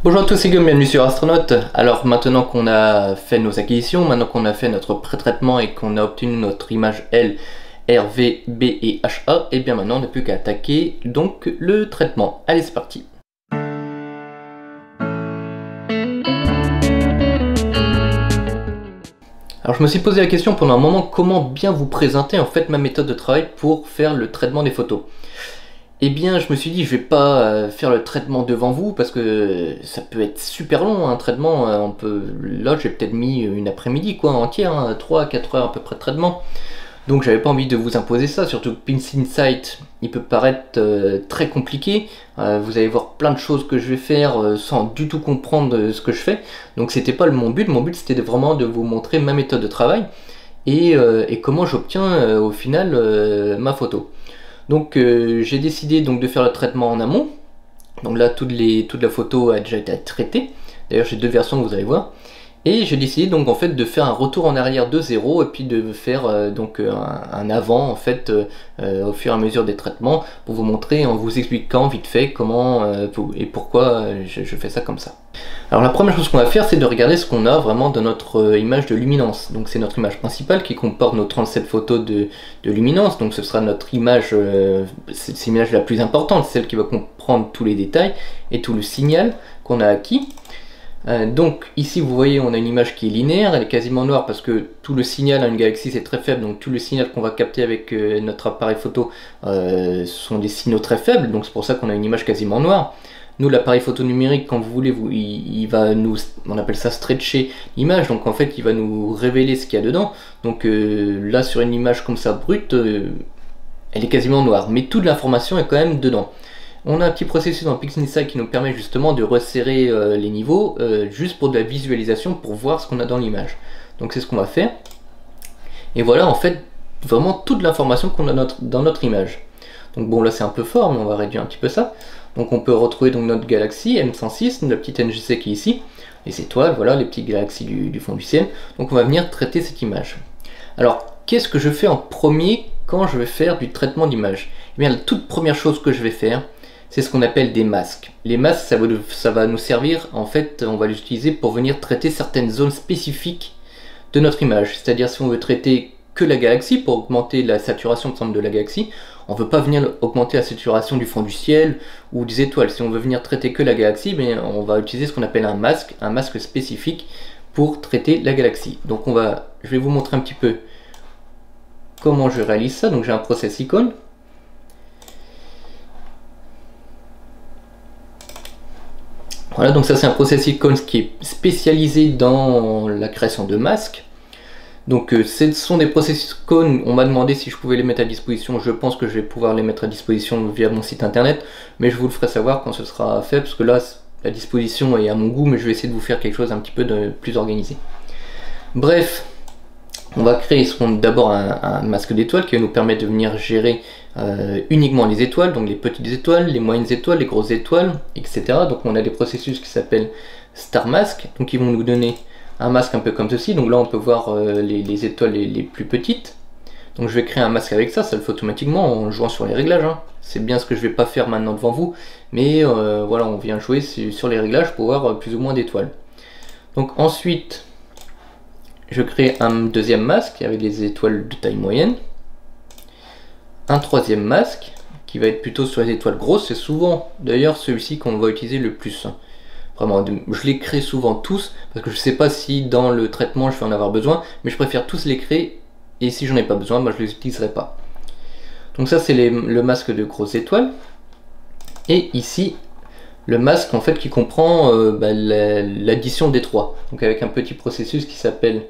Bonjour à tous, c'est Guillaume, bienvenue sur Astronaute. Alors maintenant qu'on a fait nos acquisitions, maintenant qu'on a fait notre pré-traitement et qu'on a obtenu notre image L, R, V, B et HA, et bien maintenant on n'a plus qu'à attaquer donc le traitement. Allez, c'est parti. Alors je me suis posé la question pendant un moment, comment bien vous présenter en fait ma méthode de travail pour faire le traitement des photos. Eh bien, je me suis dit, je vais pas faire le traitement devant vous parce que ça peut être super long, un traitement. Là, j'ai peut-être mis une après-midi quoi entière, 3 à 4 heures à peu près de traitement. Donc, j'avais pas envie de vous imposer ça. Surtout que PinSinsight, il peut paraître très compliqué. Vous allez voir plein de choses que je vais faire sans du tout comprendre ce que je fais. Donc, c'était pas mon but. Mon but, c'était vraiment de vous montrer ma méthode de travail et comment j'obtiens au final ma photo. Donc j'ai décidé donc de faire le traitement en amont. Donc là toute la photo a déjà été traitée. D'ailleurs j'ai deux versions que vous allez voir. Et j'ai décidé donc en fait de faire un retour en arrière de zéro et puis de faire un avant en fait au fur et à mesure des traitements pour vous montrer en vous expliquant vite fait comment et pourquoi je fais ça comme ça. Alors la première chose qu'on va faire, c'est de regarder ce qu'on a vraiment dans notre image de luminance. Donc c'est notre image principale qui comporte nos 37 photos de luminance. Donc ce sera notre image, c'est l'image la plus importante, celle qui va comprendre tous les détails et tout le signal qu'on a acquis. Donc ici vous voyez on a une image qui est linéaire, elle est quasiment noire parce que tout le signal à une galaxie c'est très faible, donc tout le signal qu'on va capter avec notre appareil photo sont des signaux très faibles, donc c'est pour ça qu'on a une image quasiment noire. Nous l'appareil photo numérique, quand vous voulez, il va nous, on appelle ça stretcher l'image, donc en fait il va nous révéler ce qu'il y a dedans. Donc là sur une image comme ça brute, elle est quasiment noire, mais toute l'information est quand même dedans. On a un petit processus dans PixInsight qui nous permet justement de resserrer les niveaux juste pour de la visualisation, pour voir ce qu'on a dans l'image. Donc c'est ce qu'on va faire. Et voilà en fait vraiment toute l'information qu'on a dans notre image. Donc bon là c'est un peu fort, mais on va réduire un petit peu ça. Donc on peut retrouver donc notre galaxie M106, la petite NGC qui est ici, les étoiles, voilà les petites galaxies du fond du ciel. Donc on va venir traiter cette image. Alors qu'est-ce que je fais en premier quand je vais faire du traitement d'image? Eh bien la toute première chose que je vais faire, c'est ce qu'on appelle des masques. Les masques, ça va nous servir, en fait, on va les utiliser pour venir traiter certaines zones spécifiques de notre image. C'est-à-dire si on veut traiter que la galaxie, pour augmenter la saturation de la galaxie, on ne veut pas venir augmenter la saturation du fond du ciel ou des étoiles. Si on veut venir traiter que la galaxie, bien, on va utiliser ce qu'on appelle un masque spécifique pour traiter la galaxie. Donc je vais vous montrer un petit peu comment je réalise ça. Donc j'ai un process icône. Voilà, donc ça c'est un process icône qui est spécialisé dans la création de masques. Donc ce sont des processus icônes, on m'a demandé si je pouvais les mettre à disposition, je pense que je vais pouvoir les mettre à disposition via mon site internet, mais je vous le ferai savoir quand ce sera fait, parce que là la disposition est à mon goût, mais je vais essayer de vous faire quelque chose un petit peu de plus organisé. Bref, on va créer d'abord un masque d'étoiles qui va nous permettre de venir gérer uniquement les étoiles, donc les petites étoiles, les moyennes étoiles, les grosses étoiles, etc. Donc on a des processus qui s'appellent Star Mask, donc ils vont nous donner un masque un peu comme ceci. Donc là on peut voir les étoiles les plus petites. Donc je vais créer un masque avec ça, ça le fait automatiquement en jouant sur les réglages. C'est bien ce que je vais pas faire maintenant devant vous, mais voilà, on vient jouer sur les réglages pour voir plus ou moins d'étoiles. Donc ensuite, je crée un deuxième masque avec des étoiles de taille moyenne. Un troisième masque qui va être plutôt sur les étoiles grosses. C'est souvent d'ailleurs celui-ci qu'on va utiliser le plus. Vraiment, je les crée souvent tous parce que je ne sais pas si dans le traitement je vais en avoir besoin, mais je préfère tous les créer et si j'en ai pas besoin, je ne les utiliserai pas. Donc ça c'est le masque de grosses étoiles. Et ici, le masque en fait qui comprend l'addition des trois. Donc avec un petit processus qui s'appelle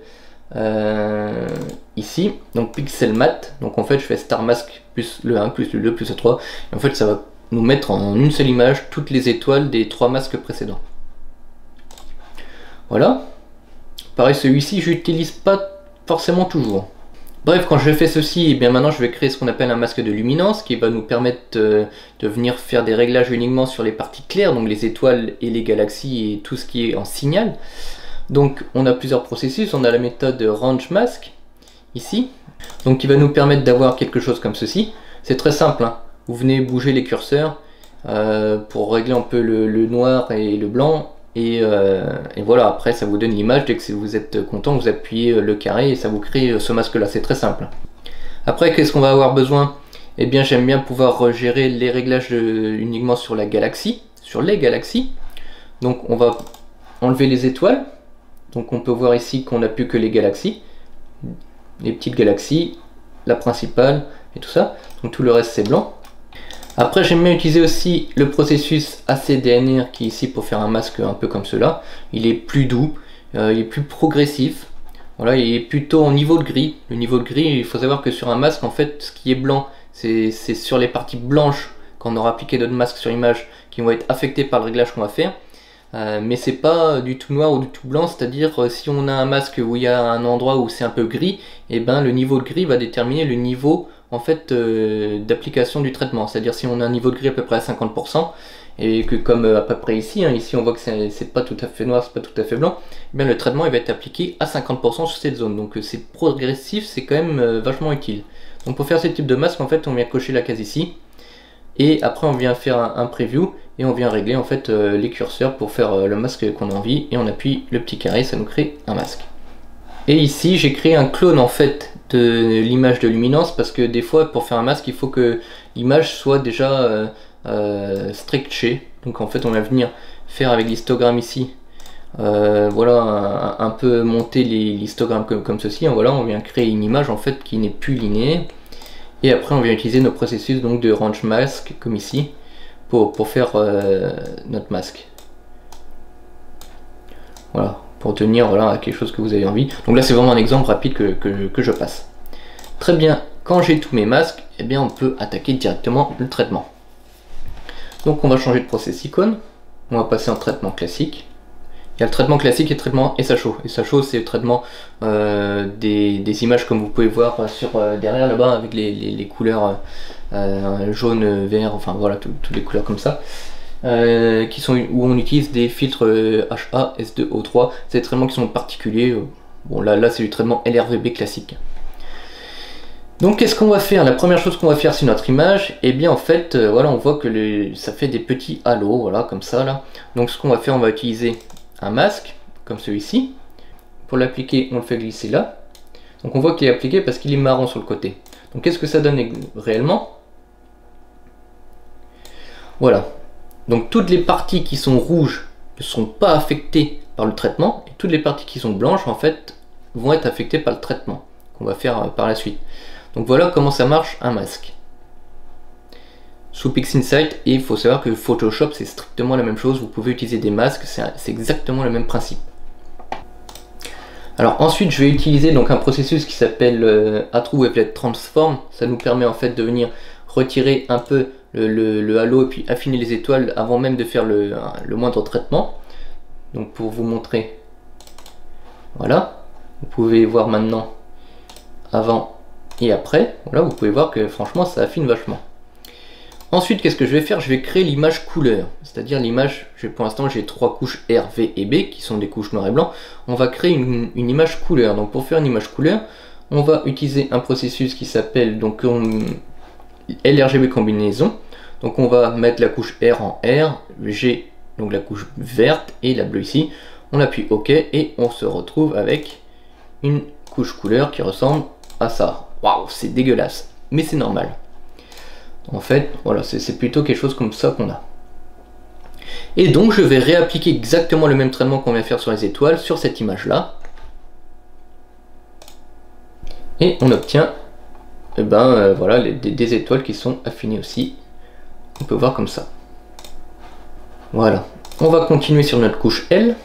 ici, donc pixel mat. Donc en fait je fais star mask plus le 1 plus le 2 plus le 3. Et en fait ça va nous mettre en une seule image toutes les étoiles des trois masques précédents. Voilà. Pareil, celui-ci j'utilise pas forcément toujours. Bref, quand je fais ceci, et bien maintenant je vais créer ce qu'on appelle un masque de luminance qui va nous permettre de venir faire des réglages uniquement sur les parties claires, donc les étoiles et les galaxies et tout ce qui est en signal. Donc on a plusieurs processus, on a la méthode range mask ici, donc qui va nous permettre d'avoir quelque chose comme ceci. C'est très simple, vous venez bouger les curseurs pour régler un peu le noir et le blanc Et voilà, après ça vous donne l'image. Dès que vous êtes content, vous appuyez le carré et ça vous crée ce masque là, c'est très simple. Après, qu'est-ce qu'on va avoir besoin? Eh bien, j'aime bien pouvoir gérer les réglages uniquement sur la galaxie, sur les galaxies. Donc on va enlever les étoiles. Donc on peut voir ici qu'on n'a plus que les galaxies, les petites galaxies, la principale et tout ça. Donc tout le reste c'est blanc. Après, j'aime bien utiliser aussi le processus ACDNR qui est ici pour faire un masque un peu comme cela. Il est plus doux, il est plus progressif. Voilà, il est plutôt en niveau de gris. Le niveau de gris, il faut savoir que sur un masque, en fait, ce qui est blanc, c'est sur les parties blanches quand on aura appliqué notre masque sur image qui vont être affectées par le réglage qu'on va faire. Mais c'est pas du tout noir ou du tout blanc, c'est-à-dire si on a un masque où il y a un endroit où c'est un peu gris, et ben le niveau de gris va déterminer le niveau en fait d'application du traitement. C'est-à-dire si on a un niveau de gris à peu près à 50%, et que comme à peu près ici, ici on voit que c'est pas tout à fait noir, c'est pas tout à fait blanc, et bien le traitement il va être appliqué à 50% sur cette zone. Donc c'est progressif, c'est quand même vachement utile. Donc pour faire ce type de masque, en fait on vient cocher la case ici. Et après on vient faire un preview et on vient régler en fait les curseurs pour faire le masque qu'on a envie, et on appuie le petit carré, ça nous crée un masque. Et ici j'ai créé un clone en fait de l'image de luminance, parce que des fois pour faire un masque il faut que l'image soit déjà stretchée. Donc en fait on va venir faire avec l'histogramme ici, voilà, un peu monter l'histogramme comme ceci, voilà, on vient créer une image en fait qui n'est plus linéaire. Et après on vient utiliser nos processus donc de range mask comme ici pour faire notre masque. Voilà, pour tenir voilà, à quelque chose que vous avez envie. Donc là c'est vraiment un exemple rapide que je passe. Très bien, quand j'ai tous mes masques, eh bien on peut attaquer directement le traitement. Donc on va changer de process icône, on va passer en traitement classique. Il y a le traitement classique et le traitement SHO. SHO c'est le traitement des images comme vous pouvez voir sur derrière là-bas avec les couleurs jaune, vert, enfin voilà, toutes les couleurs comme ça. Qui sont où on utilise des filtres HA, S2, O3. C'est des traitements qui sont particuliers. Bon là c'est du traitement LRVB classique. Donc qu'est-ce qu'on va faire? La première chose qu'on va faire sur notre image, et bien en fait voilà, on voit que ça fait des petits halos, voilà, comme ça là. Donc ce qu'on va faire, on va utiliser un masque comme celui-ci. Pour l'appliquer, on le fait glisser là. Donc on voit qu'il est appliqué parce qu'il est marron sur le côté. Donc qu'est-ce que ça donne réellement? Voilà. Donc toutes les parties qui sont rouges ne sont pas affectées par le traitement, et toutes les parties qui sont blanches en fait vont être affectées par le traitement qu'on va faire par la suite. Donc voilà comment ça marche un masque sous PixInsight. Et il faut savoir que Photoshop c'est strictement la même chose, vous pouvez utiliser des masques, c'est exactement le même principe. Alors ensuite je vais utiliser donc un processus qui s'appelle AtrueWavelet Transform. Ça nous permet en fait de venir retirer un peu le halo et puis affiner les étoiles avant même de faire le moindre traitement. Donc pour vous montrer, voilà, vous pouvez voir maintenant avant et après, voilà, vous pouvez voir que franchement ça affine vachement. Ensuite, qu'est-ce que je vais faire? Je vais créer l'image couleur, c'est-à-dire l'image, pour l'instant j'ai 3 couches R, V et B qui sont des couches noir et blanc. On va créer une image couleur. Donc pour faire une image couleur, on va utiliser un processus qui s'appelle donc LRGB combinaison. Donc on va mettre la couche R en R, G donc la couche verte et la bleue ici. On appuie OK et on se retrouve avec une couche couleur qui ressemble à ça. Waouh, c'est dégueulasse, mais c'est normal. En fait, voilà, c'est plutôt quelque chose comme ça qu'on a. Et donc je vais réappliquer exactement le même traitement qu'on vient faire sur les étoiles sur cette image là. Et on obtient voilà, des étoiles qui sont affinées aussi. On peut voir comme ça. Voilà. On va continuer sur notre couche L.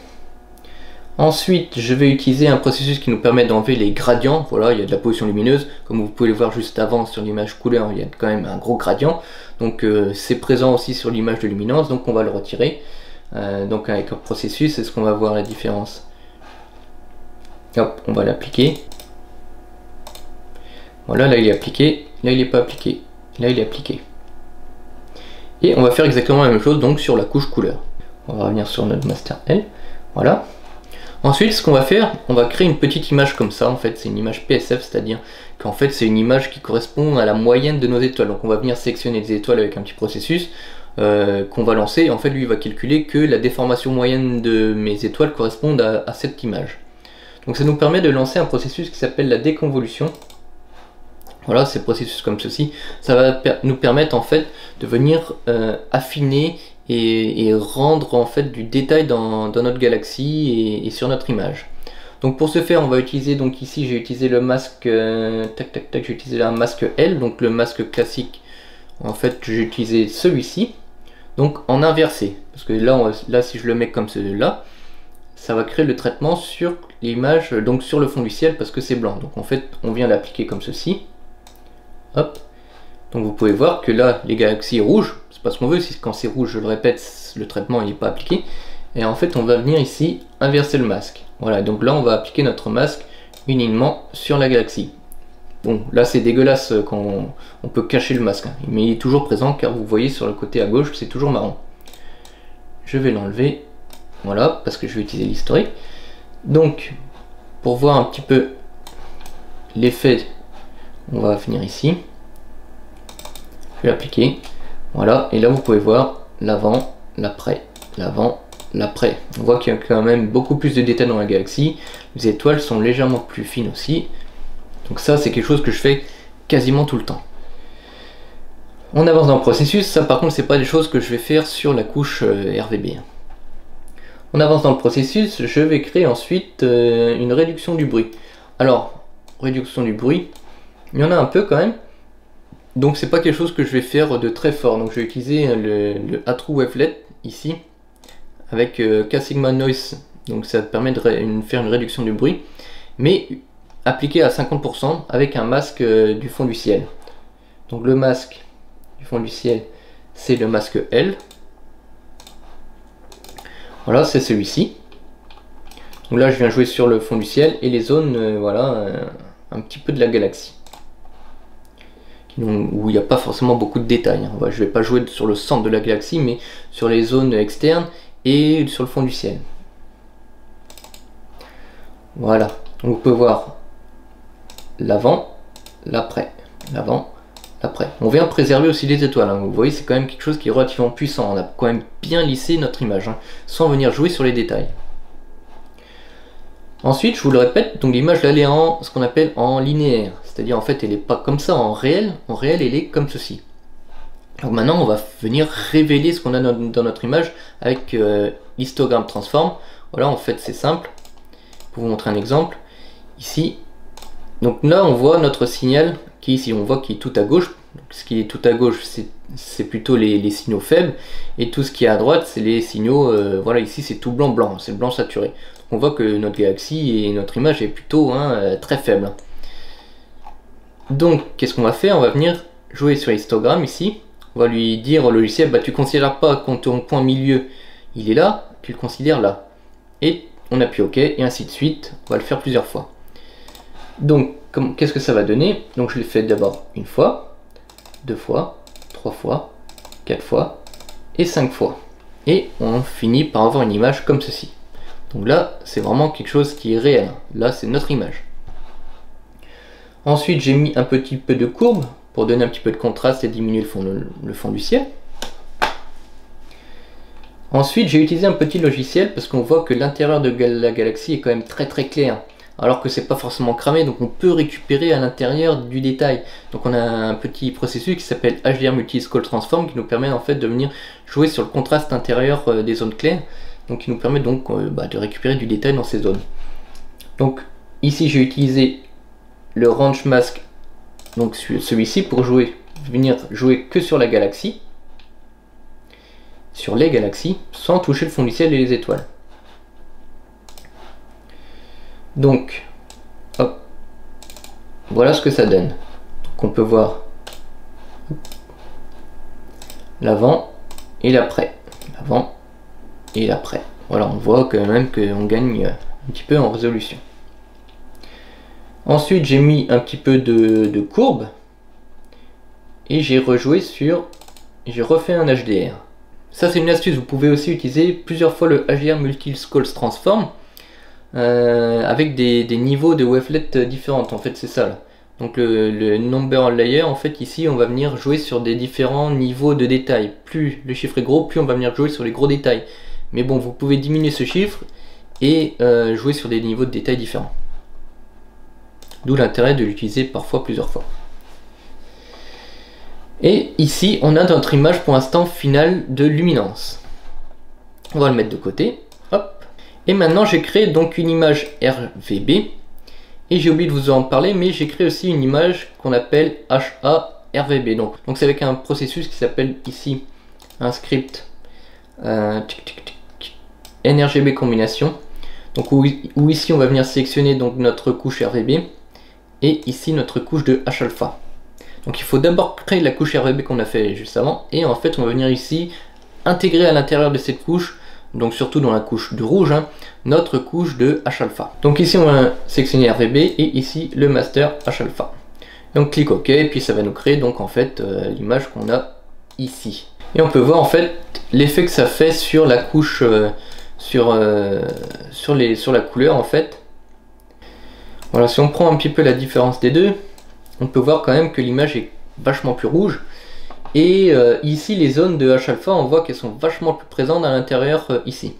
Ensuite, je vais utiliser un processus qui nous permet d'enlever les gradients. Voilà, il y a de la pollution lumineuse. Comme vous pouvez le voir juste avant sur l'image couleur, il y a quand même un gros gradient. Donc c'est présent aussi sur l'image de luminance, donc on va le retirer. Donc avec un processus, est-ce qu'on va voir la différence? Hop, on va l'appliquer. Voilà, là il est appliqué, là il n'est pas appliqué, là il est appliqué. Et on va faire exactement la même chose donc sur la couche couleur. On va revenir sur notre master L. Voilà. Ensuite, ce qu'on va faire, on va créer une petite image comme ça. En fait, c'est une image PSF, c'est-à-dire qu'en fait, c'est une image qui correspond à la moyenne de nos étoiles. Donc, on va venir sélectionner les étoiles avec un petit processus. qu'on va lancer. En fait, lui, il va calculer que la déformation moyenne de mes étoiles corresponde à cette image. Donc ça nous permet de lancer un processus qui s'appelle la déconvolution. Voilà, ces processus comme ceci, ça va nous permettre en fait de venir affiner et rendre en fait du détail dans notre galaxie et sur notre image. Donc pour ce faire, on va utiliser, donc ici j'ai utilisé le masque, j'ai utilisé un masque L, donc le masque classique. En fait, j'ai utilisé celui-ci, donc en inversé, parce que là si je le mets comme celui-là, ça va créer le traitement sur l'image, donc sur le fond du ciel, parce que c'est blanc. Donc en fait, on vient l'appliquer comme ceci. Hop. Donc vous pouvez voir que là, les galaxies rouges, c'est pas ce qu'on veut, si quand c'est rouge, je le répète, le traitement n'est pas appliqué. Et en fait, on va venir ici inverser le masque. Voilà, donc là, on va appliquer notre masque uniquement sur la galaxie. Bon, là, c'est dégueulasse quand on peut cacher le masque, hein, mais il est toujours présent, car vous voyez sur le côté à gauche, c'est toujours marron. Je vais l'enlever. Voilà, parce que je vais utiliser l'historique. Donc, pour voir un petit peu l'effet, on va venir ici. Je vais l'appliquer. Voilà, et là vous pouvez voir l'avant, l'après, l'avant, l'après. On voit qu'il y a quand même beaucoup plus de détails dans la galaxie. Les étoiles sont légèrement plus fines aussi. Donc ça, c'est quelque chose que je fais quasiment tout le temps. On avance dans le processus. Ça, par contre, c'est pas des choses que je vais faire sur la couche RVB. On avance dans le processus, je vais créer ensuite une réduction du bruit. Alors, réduction du bruit, il y en a un peu quand même. Donc c'est pas quelque chose que je vais faire de très fort. Donc je vais utiliser le A-True Wavelet ici, avec K-Sigma Noise. Donc ça permet de faire une réduction du bruit, mais appliqué à 50% avec un masque du fond du ciel. Donc le masque du fond du ciel, c'est le masque L. Voilà, c'est celui-ci. Donc là, je viens jouer sur le fond du ciel et les zones, voilà, un petit peu de la galaxie. Où il n'y a pas forcément beaucoup de détails. Je ne vais pas jouer sur le centre de la galaxie, mais sur les zones externes et sur le fond du ciel. Voilà. Donc vous pouvez voir l'avant, l'après, l'avant, l'après. On vient préserver aussi les étoiles, hein. Vous voyez, c'est quand même quelque chose qui est relativement puissant. On a quand même bien lissé notre image, hein, sans venir jouer sur les détails. Ensuite, je vous le répète, donc l'image là elle est en ce qu'on appelle en linéaire, c'est-à-dire en fait elle n'est pas comme ça en réel elle est comme ceci. Donc maintenant on va venir révéler ce qu'on a dans notre image avec l'histogramme transform. Voilà, en fait c'est simple. Pour vous montrer un exemple, ici, donc là on voit notre signal qui est ici, on voit qu'il est tout à gauche. Donc, ce qui est tout à gauche c'est plutôt les signaux faibles, et tout ce qui est à droite c'est les signaux, voilà, ici c'est tout blanc blanc, c'est le blanc saturé. On voit que notre galaxie et notre image est plutôt très faible. Donc qu'est-ce qu'on va faire? On va venir jouer sur l'histogramme ici. On va lui dire au logiciel, bah, tu ne considères pas quand ton point milieu il est là, tu le considères là. Et on appuie OK et ainsi de suite. On va le faire plusieurs fois. Donc qu'est-ce que ça va donner? Donc je l'ai fait d'abord une fois, deux fois, trois fois, quatre fois et cinq fois. Et on finit par avoir une image comme ceci. Donc là, c'est vraiment quelque chose qui est réel. Là, c'est notre image. Ensuite, j'ai mis un petit peu de courbe pour donner un petit peu de contraste et diminuer le fond du ciel. Ensuite, j'ai utilisé un petit logiciel parce qu'on voit que l'intérieur de la galaxie est quand même très très clair. Alors que c'est pas forcément cramé, donc on peut récupérer à l'intérieur du détail. Donc on a un petit processus qui s'appelle HDR Multi-Scale Transform qui nous permet en fait de venir jouer sur le contraste intérieur des zones claires. Donc qui nous permet donc de récupérer du détail dans ces zones. Donc ici j'ai utilisé le Range Mask, donc celui-ci pour venir jouer que sur la galaxie, sur les galaxies, sans toucher le fond du ciel et les étoiles. Donc, hop, voilà ce que ça donne. Donc on peut voir l'avant et l'après, l'avant et l'après. Voilà, on voit quand même qu'on gagne un petit peu en résolution. Ensuite, j'ai mis un petit peu de courbe et j'ai refait un HDR. Ça, c'est une astuce. Vous pouvez aussi utiliser plusieurs fois le HDR Multi-Scale Transform avec des niveaux de wavelet différents. En fait, c'est ça là. Donc le number layer, en fait ici on va venir jouer sur des différents niveaux de détail. Plus le chiffre est gros, plus on va venir jouer sur les gros détails. Mais bon, vous pouvez diminuer ce chiffre et jouer sur des niveaux de détail différents. D'où l'intérêt de l'utiliser parfois plusieurs fois. Et ici on a notre image pour l'instant finale de luminance. On va le mettre de côté. Hop. Et maintenant j'ai créé donc une image RVB. Et j'ai oublié de vous en parler, mais j'ai créé aussi une image qu'on appelle HARVB. Donc c'est avec un processus qui s'appelle ici un script NRGB combination. Donc où ici on va venir sélectionner donc notre couche RVB et ici notre couche de H-alpha. Donc il faut d'abord créer la couche RVB qu'on a fait juste avant et en fait on va venir ici intégrer à l'intérieur de cette couche, donc surtout dans la couche de rouge, hein, notre couche de H-alpha. Donc ici on va sélectionner RVB et ici le master H-alpha. Donc clique OK et puis ça va nous créer donc en fait l'image qu'on a ici. Et on peut voir en fait l'effet que ça fait sur la couche, sur la couleur en fait. Voilà, si on prend un petit peu la différence des deux, on peut voir quand même que l'image est vachement plus rouge. Et ici les zones de H-alpha, on voit qu'elles sont vachement plus présentes à l'intérieur ici.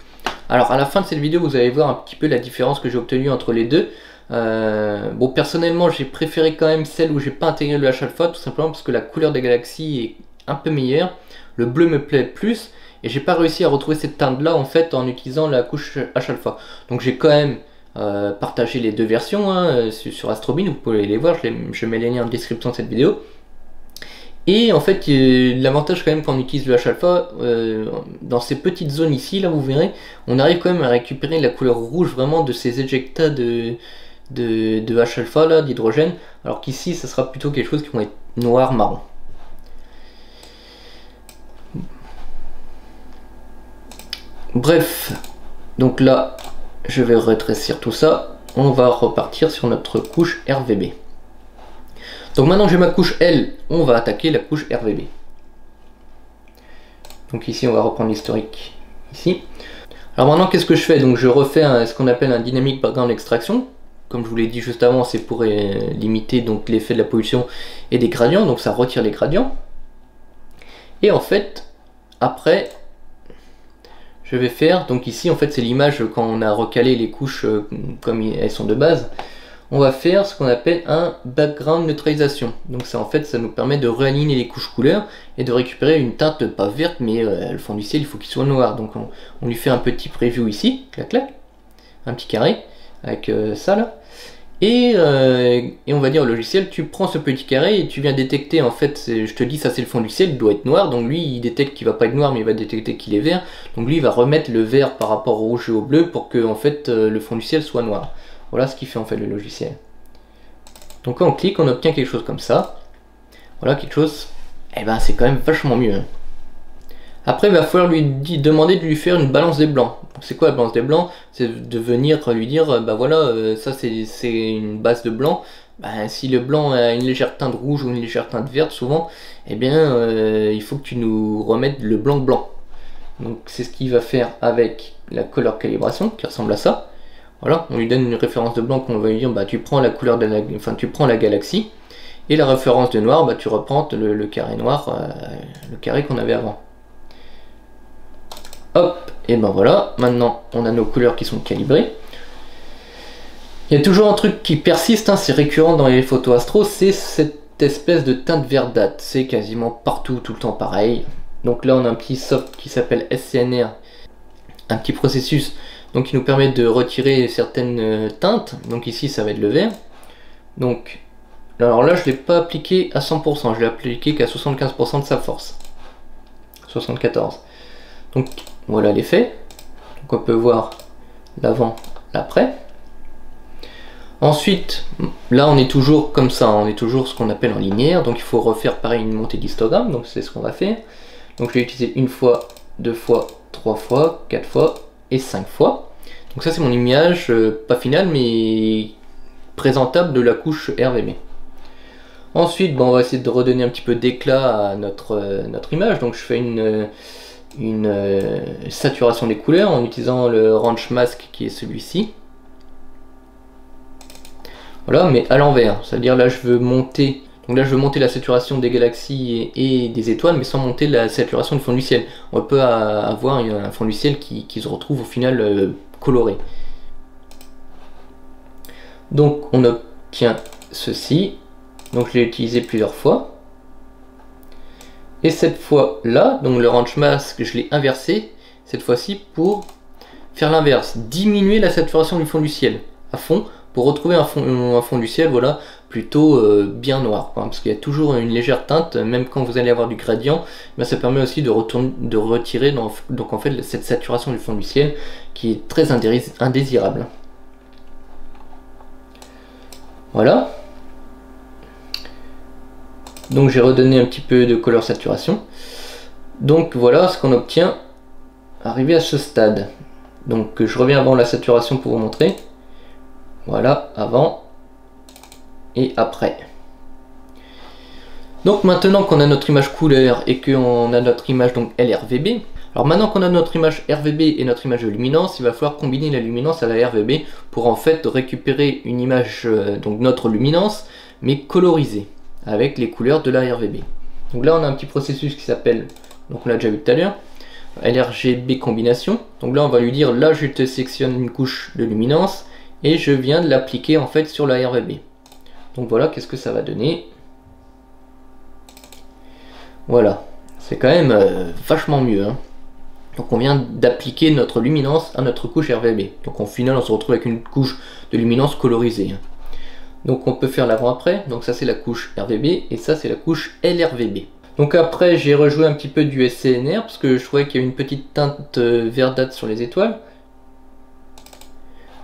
Alors à la fin de cette vidéo, vous allez voir un petit peu la différence que j'ai obtenue entre les deux. Bon, personnellement, j'ai préféré quand même celle où j'ai pas intégré le H-alpha, tout simplement parce que la couleur des galaxies est un peu meilleure. Le bleu me plaît plus, et j'ai pas réussi à retrouver cette teinte là en fait en utilisant la couche H-alpha. Donc j'ai quand même partagé les deux versions hein, sur Astrobin, vous pouvez les voir, je mets les liens en description de cette vidéo. Et en fait, l'avantage quand même quand on utilise le H-alpha, dans ces petites zones ici, là vous verrez, on arrive quand même à récupérer la couleur rouge vraiment de ces éjectats de H-alpha, là, d'hydrogène, alors qu'ici, ça sera plutôt quelque chose qui vont être noir, marron. Bref, donc là, je vais rétrécir tout ça, on va repartir sur notre couche RVB. Donc maintenant que j'ai ma couche L, on va attaquer la couche RVB. Donc ici on va reprendre l'historique ici. Alors maintenant qu'est-ce que je fais? Donc je refais ce qu'on appelle un dynamic background extraction. Comme je vous l'ai dit juste avant, c'est pour limiter donc l'effet de la pollution et des gradients, donc ça retire les gradients. Et en fait, après, je vais faire, donc ici en fait c'est l'image quand on a recalé les couches comme elles sont de base. On va faire ce qu'on appelle un background neutralisation. Donc ça en fait ça nous permet de réaligner les couches couleurs et de récupérer une teinte pas verte mais le fond du ciel il faut qu'il soit noir. Donc on lui fait un petit preview ici, clac clac, un petit carré avec ça là. Et on va dire au logiciel, tu prends ce petit carré et tu viens détecter en fait, je te dis ça c'est le fond du ciel, il doit être noir, donc lui il détecte qu'il va pas être noir mais il va détecter qu'il est vert, donc lui il va remettre le vert par rapport au rouge et au bleu pour que en fait le fond du ciel soit noir. Voilà ce qui fait en fait le logiciel. Donc quand on clique, on obtient quelque chose comme ça. Voilà quelque chose, et ben c'est quand même vachement mieux. Après il va falloir lui demander de lui faire une balance des blancs. C'est quoi la balance des blancs? C'est de venir lui dire, bah voilà, ça c'est une base de blanc. Bah, si le blanc a une légère teinte rouge ou une légère teinte verte souvent, eh bien il faut que tu nous remettes le blanc blanc. Donc c'est ce qu'il va faire avec la color calibration qui ressemble à ça. Voilà, on lui donne une référence de blanc qu'on va lui dire, bah tu prends la couleur de tu prends la galaxie, et la référence de noir, bah tu reprends le carré noir, le carré qu'on avait avant. Hop, et ben voilà, maintenant on a nos couleurs qui sont calibrées. Il y a toujours un truc qui persiste, hein, c'est récurrent dans les photos astro, c'est cette espèce de teinte verdâtre. C'est quasiment partout, tout le temps pareil. Donc là on a un petit soft qui s'appelle SCNR, un petit processus donc qui nous permet de retirer certaines teintes. Donc ici ça va être le vert. Donc alors là je ne l'ai pas appliqué à 100%, je l'ai appliqué qu'à 75% de sa force. 74. Donc voilà l'effet. Donc on peut voir l'avant, l'après. Ensuite, là on est toujours comme ça, on est toujours ce qu'on appelle en linéaire, donc il faut refaire pareil une montée d'histogramme, donc c'est ce qu'on va faire. Donc je vais utiliser une fois, deux fois, trois fois, quatre fois et 5 fois. Donc ça c'est mon image, pas finale mais présentable de la couche RVB. Ensuite on va essayer de redonner un petit peu d'éclat à notre image, donc je fais une saturation des couleurs en utilisant le range mask qui est celui-ci. Voilà, mais à l'envers. C'est-à-dire là je veux monter. Donc là je veux monter la saturation des galaxies et des étoiles, mais sans monter la saturation du fond du ciel. On peut avoir un fond du ciel qui se retrouve au final coloré. Donc on obtient ceci. Donc je l'ai utilisé plusieurs fois. Et cette fois-là, donc le range mask, je l'ai inversé, cette fois-ci pour faire l'inverse, diminuer la saturation du fond du ciel à fond, pour retrouver un fond du ciel, voilà, plutôt bien noir, hein, parce qu'il y a toujours une légère teinte, même quand vous allez avoir du gradient, ça permet aussi de retirer donc en fait cette saturation du fond du ciel qui est très indésirable. Voilà. Donc j'ai redonné un petit peu de couleur saturation. Donc voilà ce qu'on obtient arrivé à ce stade. Donc je reviens avant la saturation pour vous montrer. Voilà, avant et après. Donc maintenant qu'on a notre image couleur et qu'on a notre image donc LRVB, alors maintenant qu'on a notre image RVB et notre image de luminance, il va falloir combiner la luminance à la RVB pour en fait récupérer une image, donc notre luminance, mais colorisée, avec les couleurs de la RVB. Donc là on a un petit processus qui s'appelle, donc on l'a déjà vu tout à l'heure, LRGB combination. Donc là on va lui dire, là je te sélectionne une couche de luminance et je viens de l'appliquer en fait sur la RVB. Donc voilà, qu'est-ce que ça va donner. Voilà, c'est quand même vachement mieux, hein. Donc on vient d'appliquer notre luminance à notre couche RVB. Donc au final on se retrouve avec une couche de luminance colorisée. Donc on peut faire l'avant-après. Donc ça c'est la couche RVB et ça c'est la couche LRVB. Donc après j'ai rejoué un petit peu du SCNR parce que je trouvais qu'il y avait une petite teinte verdâtre sur les étoiles.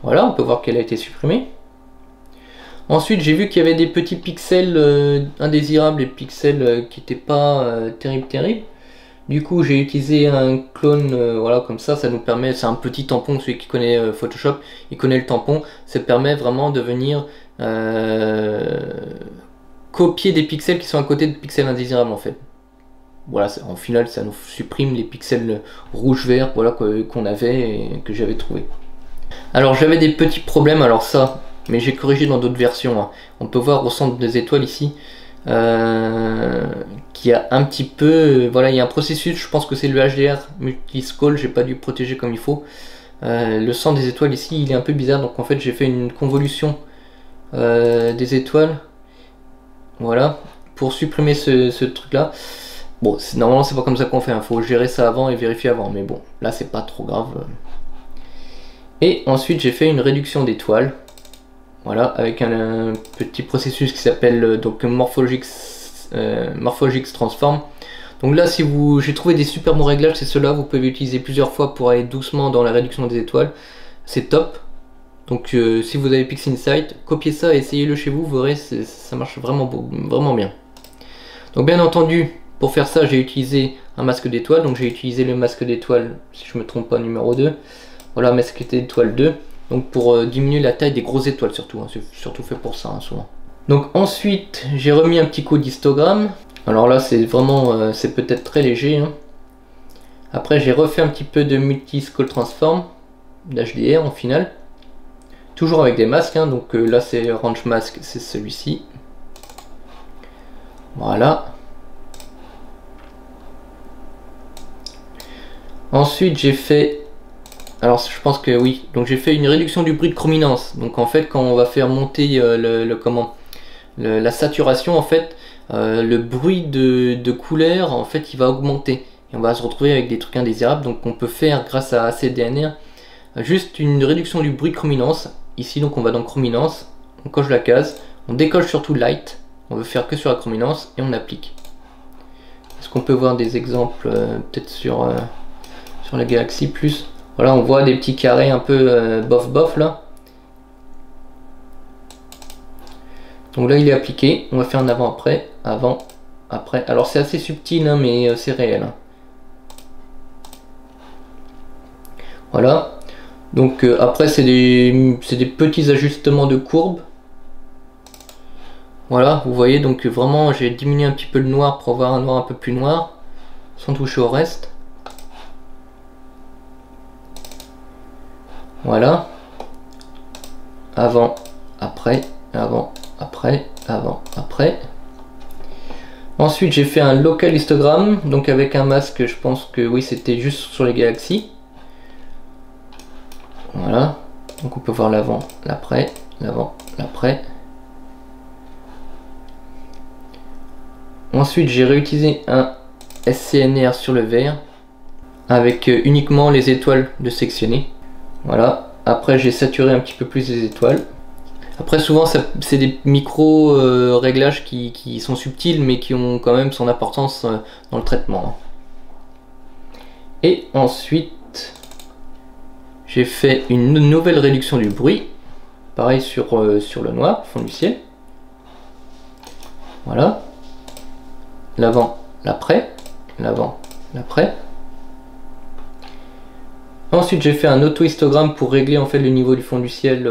Voilà, on peut voir qu'elle a été supprimée. Ensuite j'ai vu qu'il y avait des petits pixels indésirables, des pixels qui n'étaient pas terribles. Du coup j'ai utilisé un clone, voilà, comme ça nous permet, c'est un petit tampon, celui qui connaît Photoshop, il connaît le tampon, ça permet vraiment de venir copier des pixels qui sont à côté de pixels indésirables en fait. Voilà, en final ça nous supprime les pixels rouge-vert, voilà, qu'on avait et que j'avais trouvé. Alors j'avais des petits problèmes, alors ça, mais j'ai corrigé dans d'autres versions, hein. On peut voir au centre des étoiles ici, qui a un petit peu, voilà, il y a un processus, je pense que c'est le HDR multiscale, j'ai pas dû protéger comme il faut. Le centre des étoiles ici il est un peu bizarre, donc en fait j'ai fait une convolution des étoiles, voilà, pour supprimer ce truc là. Bon, normalement c'est pas comme ça qu'on fait, il faut gérer ça avant et vérifier avant, mais bon, là c'est pas trop grave. Et ensuite j'ai fait une réduction d'étoiles, voilà, avec un petit processus qui s'appelle donc Morphologix Transform. Donc là, si j'ai trouvé des super bons réglages, c'est ceux-là, vous pouvez utiliser plusieurs fois pour aller doucement dans la réduction des étoiles, c'est top. Donc si vous avez PixInsight, copiez ça et essayez-le chez vous, vous verrez, ça marche vraiment bien. Donc bien entendu, pour faire ça, j'ai utilisé un masque d'étoiles, donc j'ai utilisé le masque d'étoiles, si je me trompe pas, numéro 2. Voilà, masque d'étoiles 2. Donc pour diminuer la taille des grosses étoiles surtout, hein. C'est surtout fait pour ça, hein, souvent. Donc ensuite j'ai remis un petit coup d'histogramme. Alors là c'est vraiment, c'est peut-être très léger, hein. Après j'ai refait un petit peu de multi-scale transform, d'HDR en final. Toujours avec des masques, hein. Donc là c'est range mask, c'est celui-ci. Voilà. Ensuite j'ai fait, alors je pense que oui, donc j'ai fait une réduction du bruit de chrominance. Donc en fait quand on va faire monter la saturation, en fait le bruit de couleur en fait il va augmenter et on va se retrouver avec des trucs indésirables. Donc on peut faire grâce à ACDNR juste une réduction du bruit de chrominance. Ici donc on va dans chrominance, on coche la case, on décoche surtout light, on veut faire que sur la chrominance et on applique. Est-ce qu'on peut voir des exemples peut-être sur la Galaxy Plus? Voilà, on voit des petits carrés un peu bof là. Donc là il est appliqué, on va faire un avant-après, avant-après. Alors c'est assez subtil, hein, mais c'est réel, hein. Voilà. Donc après c'est des petits ajustements de courbe. Voilà, vous voyez, donc vraiment j'ai diminué un petit peu le noir pour avoir un noir un peu plus noir, sans toucher au reste. Voilà. Avant, après, avant, après, avant, après. Ensuite j'ai fait un local histogramme, donc avec un masque, je pense que oui c'était juste sur les galaxies. Voilà, donc on peut voir l'avant, l'après, l'avant, l'après. Ensuite j'ai réutilisé un SCNR sur le verre avec uniquement les étoiles de sectionner. Voilà, après j'ai saturé un petit peu plus les étoiles. Après souvent c'est des micro réglages qui sont subtils mais qui ont quand même son importance dans le traitement. Et ensuite j'ai fait une nouvelle réduction du bruit, pareil sur le noir, fond du ciel. Voilà, l'avant, l'après, l'avant, l'après. Ensuite j'ai fait un auto-histogramme pour régler en fait le niveau du fond du ciel.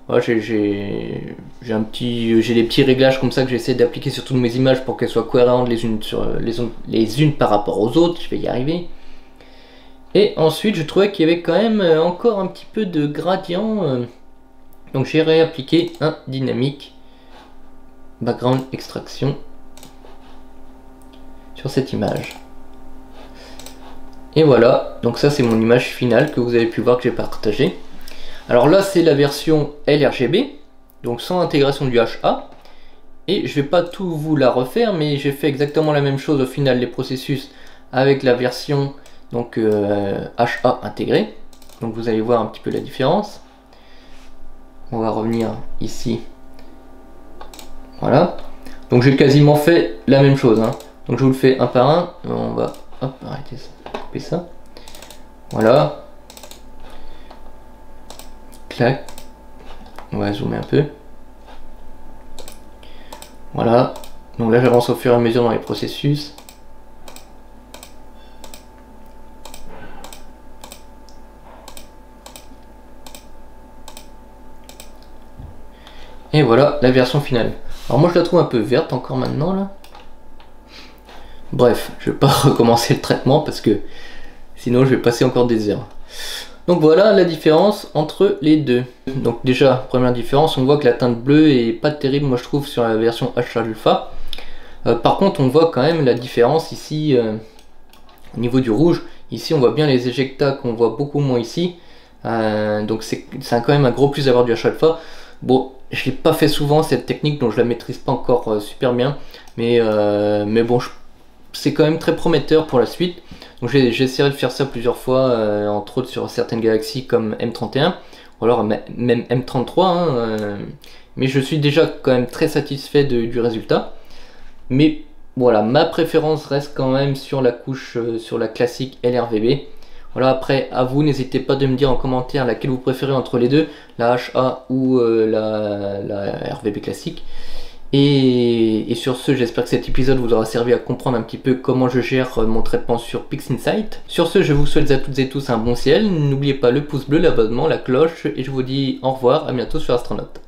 Voilà, j'ai des petits réglages comme ça que j'essaie d'appliquer sur toutes mes images pour qu'elles soient cohérentes les unes par rapport aux autres. Je vais y arriver. Et ensuite je trouvais qu'il y avait quand même encore un petit peu de gradient. Donc j'ai réappliqué un dynamique background extraction sur cette image. Et voilà, donc ça c'est mon image finale que vous avez pu voir que j'ai partagée. Alors là c'est la version LRGB, donc sans intégration du HA. Et je vais pas tout vous la refaire, mais j'ai fait exactement la même chose au final les processus avec la version donc HA intégrée. Donc vous allez voir un petit peu la différence. On va revenir ici. Voilà. Donc j'ai quasiment fait la même chose, hein. Donc je vous le fais un par un. On va hop, arrêter ça, couper ça. Voilà. Clac. On va zoomer un peu. Voilà. Donc là j'avance au fur et à mesure dans les processus. Et voilà la version finale. Alors moi je la trouve un peu verte encore maintenant là. Bref, je vais pas recommencer le traitement parce que sinon je vais passer encore des heures. Donc voilà la différence entre les deux. Donc déjà, première différence, on voit que la teinte bleue est pas terrible moi je trouve sur la version H Alpha. Par contre on voit quand même la différence ici au niveau du rouge. Ici on voit bien les éjectats qu'on voit beaucoup moins ici. Donc c'est quand même un gros plus d'avoir du H Alpha. Bon, je l'ai pas fait souvent cette technique donc je la maîtrise pas encore super bien. Mais bon, c'est quand même très prometteur pour la suite. Donc j'essaierai de faire ça plusieurs fois, entre autres sur certaines galaxies comme M31 ou alors même M33, hein, mais je suis déjà quand même très satisfait du résultat. Mais voilà, ma préférence reste quand même sur la couche, sur la classique LRVB. Voilà, après à vous, n'hésitez pas de me dire en commentaire laquelle vous préférez entre les deux, la HA ou la RVB classique. Et sur ce, j'espère que cet épisode vous aura servi à comprendre un petit peu comment je gère mon traitement sur PixInsight. Sur ce, je vous souhaite à toutes et tous un bon ciel. N'oubliez pas le pouce bleu, l'abonnement, la cloche, et je vous dis au revoir, à bientôt sur Astronaute.